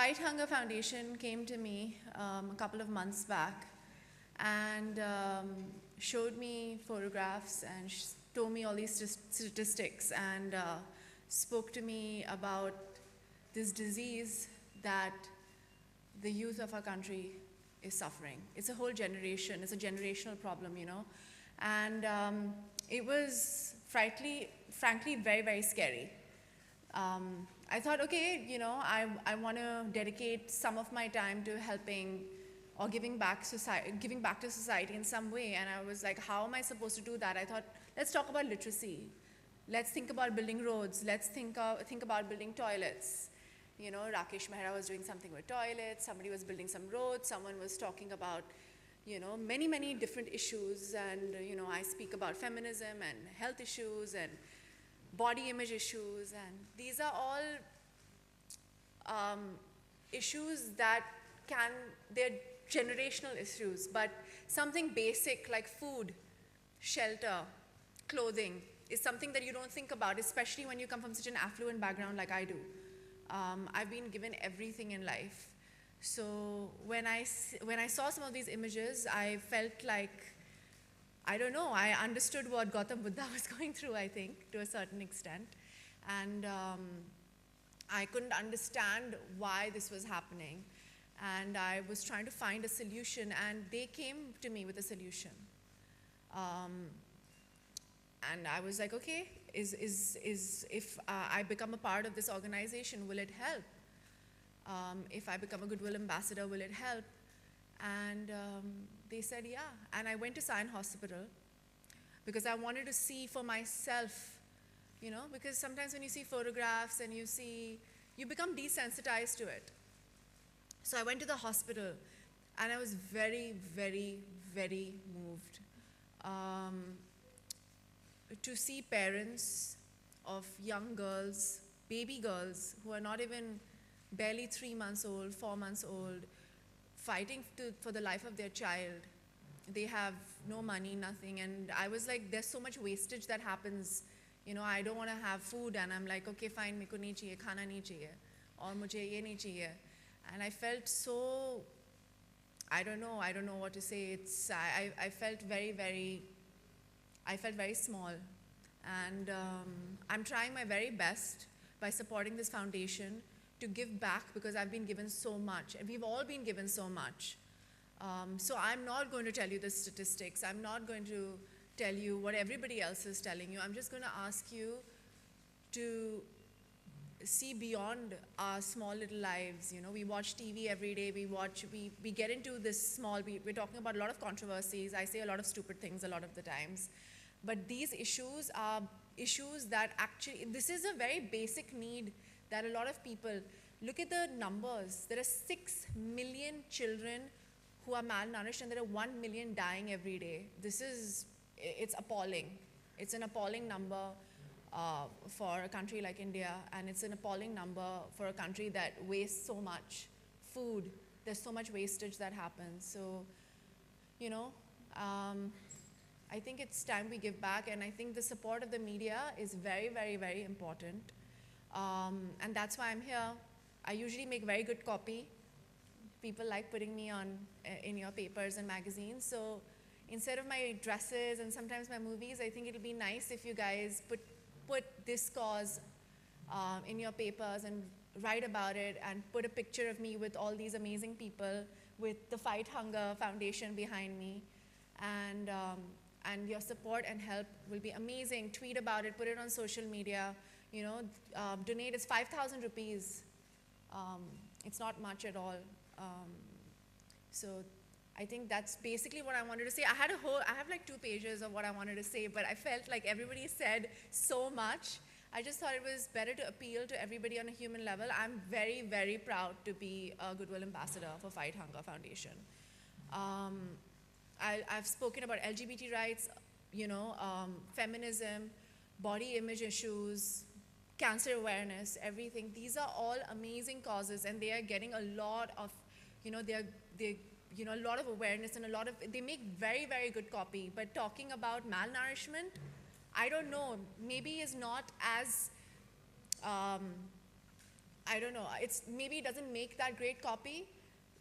Fight Hunger Foundation came to me a couple of months back and showed me photographs and told me all these statistics and spoke to me about this disease that the youth of our country is suffering. It's a whole generation, it's a generational problem, you know. And it was frankly very, very scary. I thought, okay, you know, I want to dedicate some of my time to helping or giving back to society in some way. And I was like, how am I supposed to do that? I thought, let's talk about literacy. Let's think about building roads. Let's think about building toilets. You know, Rakesh Mehra was doing something with toilets. Somebody was building some roads. Someone was talking about, you know, many, many different issues. And, you know, I speak about feminism and health issues and body image issues. And these are all issues that they're generational issues, but something basic like food, shelter, clothing is something that you don't think about, especially when you come from such an affluent background like I do. I've been given everything in life. So when I saw some of these images, I felt like, I don't know, I understood what Gautam Buddha was going through, I think, to a certain extent. And I couldn't understand why this was happening. And I was trying to find a solution, and they came to me with a solution. And I was like, okay, if I become a part of this organization, will it help? If I become a Goodwill ambassador, will it help? And they said, yeah. And I went to Sion Hospital because I wanted to see for myself, you know, because sometimes when you see photographs and you become desensitized to it. So I went to the hospital and I was very, very, very moved to see parents of young girls, baby girls, who are not even barely 3 months old, 4 months old, fighting for the life of their child. They have no money, nothing. And I was like, there's so much wastage that happens. You know, I don't want to have food, and I'm like, okay, fine, meko nahi chahiye, khana nahi chahiye, aur mujhe ye nahi chahiye. And I felt so, I don't know what to say. I felt very small. And I'm trying my very best by supporting this foundation to give back, because I've been given so much, and we've all been given so much. So I'm not going to tell you the statistics. I'm not going to tell you what everybody else is telling you. I'm just going to ask you to see beyond our small little lives. You know, we watch TV every day. We get into this we're talking about a lot of controversies. I say a lot of stupid things a lot of the times. But these issues are issues that actually, this is a very basic need that a lot of people, look at the numbers. There are 6 million children who are malnourished, and there are 1 million dying every day. It's appalling. It's an appalling number for a country like India, and it's an appalling number for a country that wastes so much food. There's so much wastage that happens. So, you know, I think it's time we give back, and I think the support of the media is very, very, very important. And that's why I'm here. I usually make very good copy. People like putting me on in your papers and magazines. So instead of my dresses and sometimes my movies, I think it'll be nice if you guys put this cause in your papers and write about it, and put a picture of me with all these amazing people, with the Fight Hunger Foundation behind me. And your support and help will be amazing. Tweet about it, put it on social media. You know, donate. It's 5,000 rupees. It's not much at all. So I think that's basically what I wanted to say. I have like 2 pages of what I wanted to say, but I felt like everybody said so much. I just thought it was better to appeal to everybody on a human level. I'm very, very proud to be a Goodwill ambassador for Fight Hunger Foundation. I've spoken about LGBT rights, you know, feminism, body image issues, cancer awareness, everything. These are all amazing causes, and they are getting a lot of, you know, a lot of awareness, and they make very, very good copy. But talking about malnourishment, I don't know, maybe is not as I don't know, maybe it doesn't make that great copy.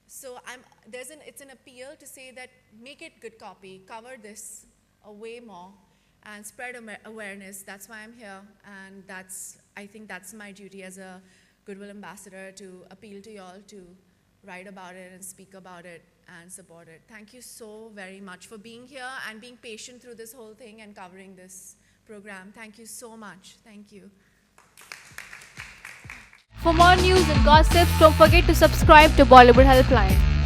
So it's an appeal to say that make it good copy, cover this way more, and spread awareness. That's why I'm here, and I think that's my duty as a Goodwill ambassador, to appeal to y'all to write about it and speak about it and support it. Thank you so very much for being here and being patient through this whole thing and covering this program. Thank you so much. Thank you. For more news and gossips, don't forget to subscribe to Bollywood Helpline.